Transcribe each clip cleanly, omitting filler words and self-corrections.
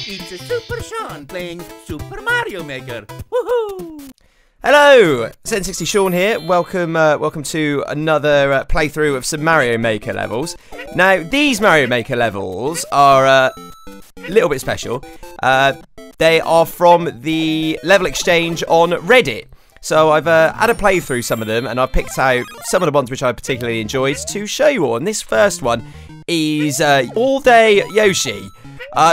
It's a Super Sean playing Super Mario Maker. Woohoo! Hello, Zen60 Sean here. Welcome to another playthrough of some Mario Maker levels. Now, these Mario Maker levels are a little bit special. They are from the level exchange on Reddit. So I've had a playthrough some of them, and I've picked out some of the ones which I particularly enjoyed to show you all. And this first one is All Day Yoshi.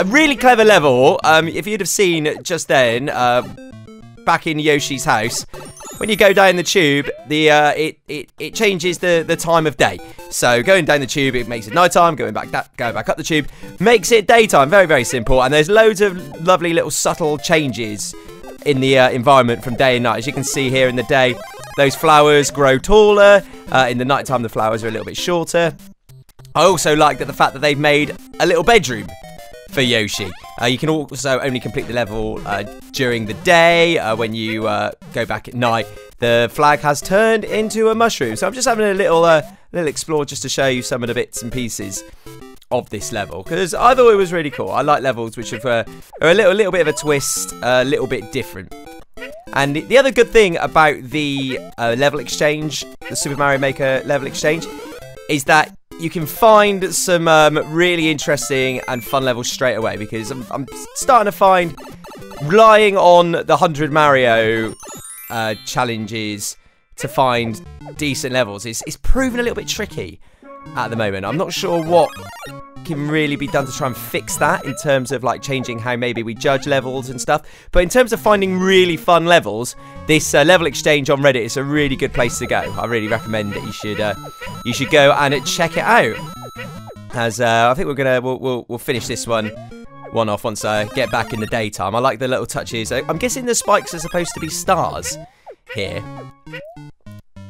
Really clever level. If you'd have seen just then, back in Yoshi's house, when you go down the tube, it changes the time of day. So going down the tube, it makes it nighttime. Going back up the tube makes it daytime. Very, very simple. And there's loads of lovely little subtle changes in the environment from day and night. As you can see here, in the day, those flowers grow taller. In the nighttime, the flowers are a little bit shorter. I also like the fact that they've made a little bedroom for Yoshi. You can also only complete the level during the day. When you go back at night, the flag has turned into a mushroom. So I'm just having a little explore just to show you some of the bits and pieces of this level, because I thought it was really cool. I like levels which are a little bit of a twist, a little bit different. And the other good thing about the level exchange, the Super Mario Maker level exchange, is that you can find some really interesting and fun levels straight away, because I'm starting to find relying on the 100 Mario challenges to find decent levels is proving a little bit tricky at the moment. I'm not sure what can really be done to try and fix that in terms of like changing how maybe we judge levels and stuff. But in terms of finding really fun levels, this level exchange on Reddit is a really good place to go. I really recommend that you should go and check it out. As I think we'll finish this one off once I get back in the daytime. I like the little touches. I'm guessing the spikes are supposed to be stars here.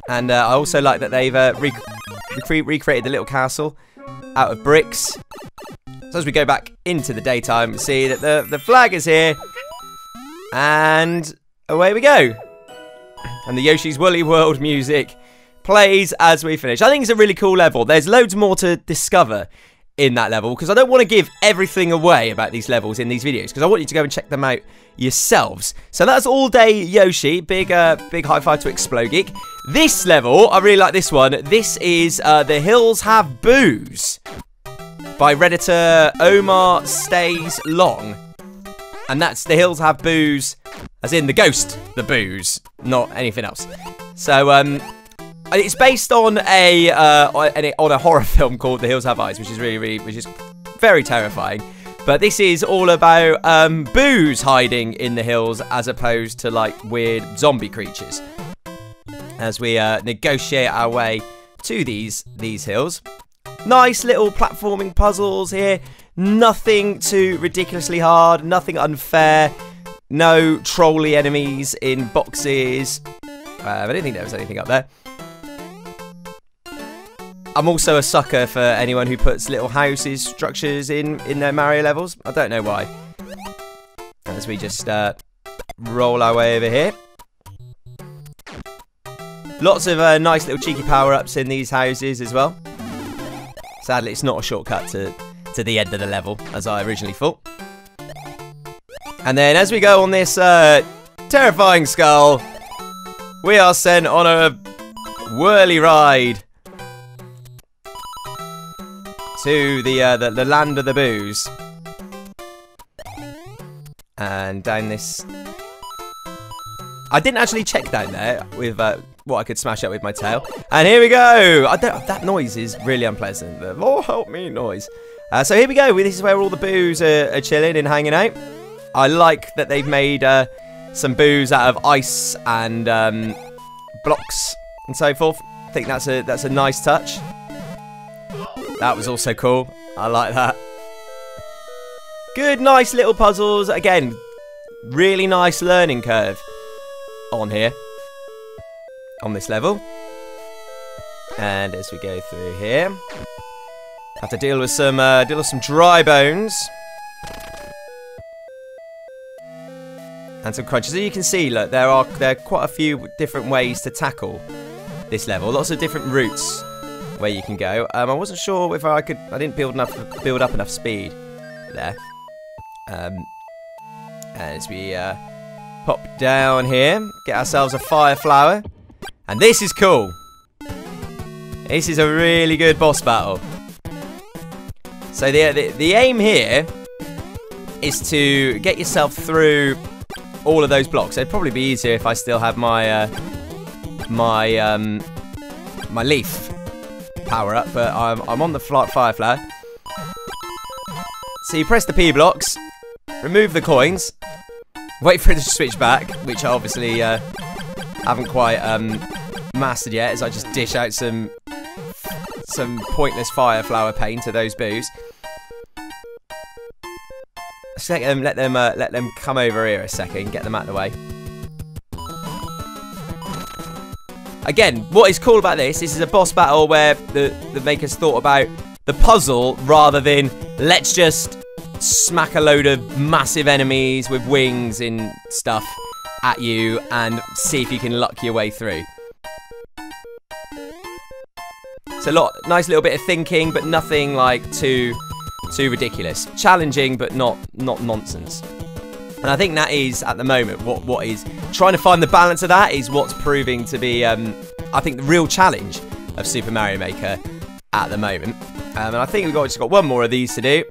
And I also like that they've recreated the little castle out of bricks. So as we go back into the daytime, we see that the flag is here, and away we go. And the Yoshi's Woolly World music plays as we finish. I think it's a really cool level. There's loads more to discover in that level, because I don't want to give everything away about these levels in these videos, because I want you to go and check them out yourselves. So that's All Day Yoshi. Big high five to Explode Geek. This level, I really like this one. This is The Hills Have Booze by Redditor Omar Stays Long. And that's The Hills Have Booze, as in the ghost, the booze, not anything else. So it's based on a horror film called The Hills Have Eyes, which is which is very terrifying. But this is all about booze hiding in the hills, as opposed to like weird zombie creatures, as we negotiate our way to these hills. Nice little platforming puzzles here. Nothing too ridiculously hard. Nothing unfair. No trolly enemies in boxes. I didn't think there was anything up there. I'm also a sucker for anyone who puts little houses, structures in their Mario levels. I don't know why. As we just roll our way over here. Lots of nice little cheeky power-ups in these houses as well. Sadly, it's not a shortcut to the end of the level, as I originally thought. And then as we go on this terrifying skull, we are sent on a whirly ride to the land of the booze. And down this... I didn't actually check down there with what I could smash up with my tail. And here we go! That noise is really unpleasant. The "oh, help me" noise. So here we go. This is where all the boos are chilling and hanging out. I like that they've made some boos out of ice and blocks and so forth. I think that's a nice touch. That was also cool. I like that. Good, nice little puzzles. Again, really nice learning curve on here, on this level. And as we go through here, have to deal with some dry bones and some crunches. As you can see, look, there are quite a few different ways to tackle this level. Lots of different routes where you can go. I wasn't sure if I didn't build up enough speed there. As we pop down here, get ourselves a fire flower. And this is cool. This is a really good boss battle. So the aim here is to get yourself through all of those blocks. It'd probably be easier if I still have my my leaf power up, but I'm on the fire flower. So you press the P blocks, remove the coins, wait for it to switch back, which I obviously haven't quite mastered yet, as I just dish out some pointless fire flower pain to those boos. Just let them come over here a second, get them out of the way. Again, what is cool about this is a boss battle where the makers thought about the puzzle rather than let's just smack a load of massive enemies with wings and stuff at you and see if you can luck your way through. It's a nice little bit of thinking, but nothing like too ridiculous. Challenging, but not nonsense. And I think that is, at the moment, what is trying to find the balance of that is what's proving to be, I think, the real challenge of Super Mario Maker at the moment. And I think we've just got one more of these to do.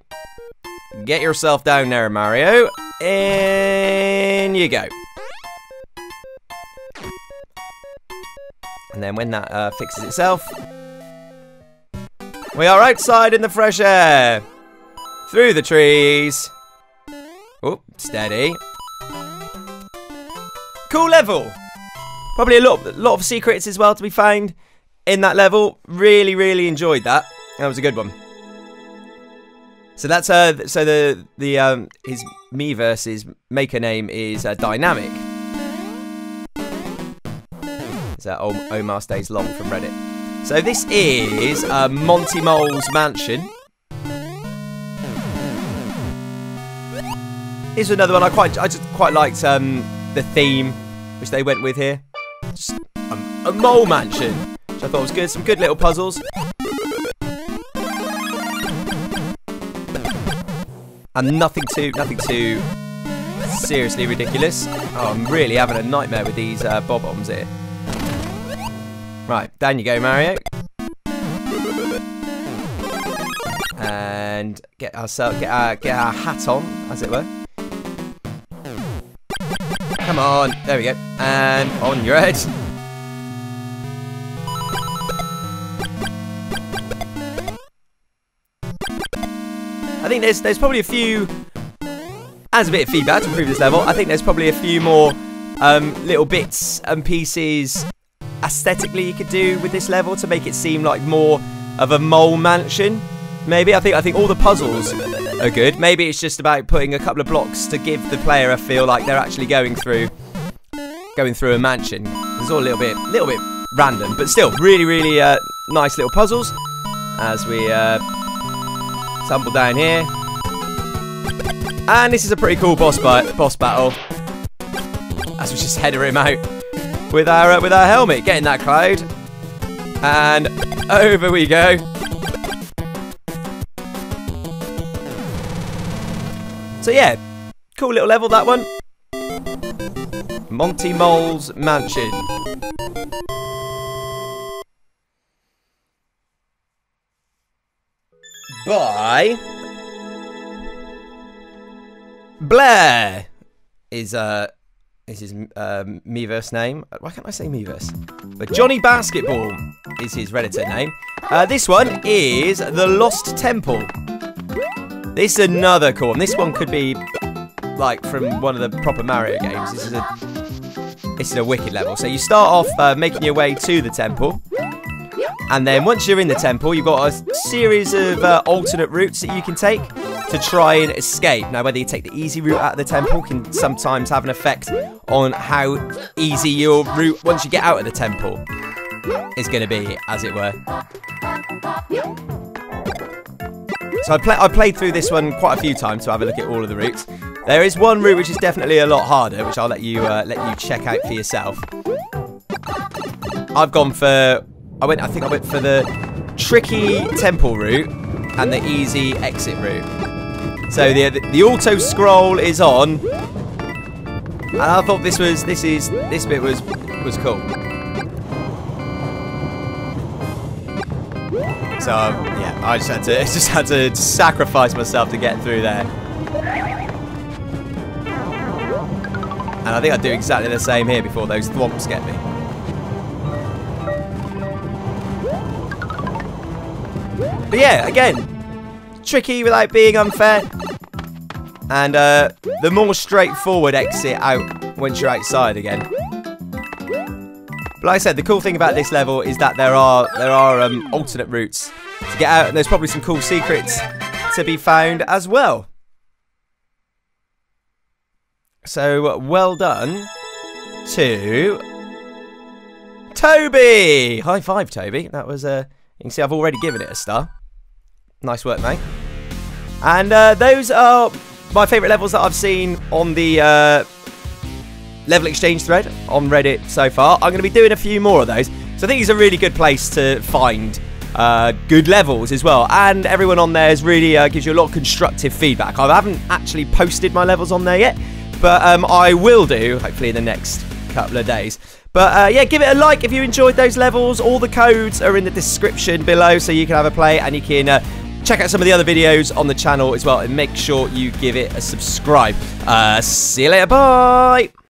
Get yourself down there, Mario. In you go. And then when that fixes itself, we are outside in the fresh air. Through the trees. Oh, steady. Cool level. Probably a lot of secrets as well to be found in that level. Really, really enjoyed that. That was a good one. So that's so his Miiverse's maker name is Dynamic. Is that Omar Stays Long from Reddit? So this is Monty Mole's mansion. Here's another one I just quite liked the theme which they went with here. Just a mole mansion, which I thought was good. Some good little puzzles. And nothing too seriously ridiculous. Oh, I'm really having a nightmare with these bob-ombs here. Right, down you go, Mario. And get our hat on, as it were. Come on, there we go. And on your head. I think there's probably a few, as a bit of feedback to improve this level, I think there's probably a few more little bits and pieces aesthetically you could do with this level to make it seem like more of a mole mansion. Maybe I think all the puzzles are good. Maybe it's just about putting a couple of blocks to give the player a feel like they're actually going through a mansion. It's all a little bit random, but still really nice little puzzles as we tumble down here. And this is a pretty cool boss battle as we just header him out with our helmet, getting that cloud, and over we go. So yeah, cool little level, that one. Monty Mole's mansion. By Blair is his Miiverse name. Why can't I say Miiverse? But Johnny Basketball is his Redditor name. This one is The Lost Temple. This is another cool one. This one could be like from one of the proper Mario games. This is a wicked level. So you start off making your way to the temple. And then once you're in the temple, you've got a series of alternate routes that you can take to try and escape. Now, whether you take the easy route out of the temple can sometimes have an effect on how easy your route, once you get out of the temple, is going to be, as it were. So I played through this one quite a few times to have a look at all of the routes. There is one route which is definitely a lot harder, which I'll let you check out for yourself. I think I went for the tricky temple route and the easy exit route. So the auto scroll is on, and I thought this bit was cool. So yeah, I just had to sacrifice myself to get through there. And I think I'd do exactly the same here before those thwomps get me. But yeah, again, tricky without being unfair. And the more straightforward exit out once you're outside again. But like I said, the cool thing about this level is that there are alternate routes to get out, and there's probably some cool secrets to be found as well. So well done to Toby. High five, Toby. That was you can see I've already given it a star. Nice work, mate. And those are my favourite levels that I've seen on the level exchange thread on Reddit so far. I'm going to be doing a few more of those. So I think it's a really good place to find good levels as well. And everyone on there is really gives you a lot of constructive feedback. I haven't actually posted my levels on there yet, but I will do, hopefully in the next couple of days. But yeah, give it a like if you enjoyed those levels. All the codes are in the description below, so you can have a play, and you can check out some of the other videos on the channel as well, and make sure you give it a subscribe. See you later, bye!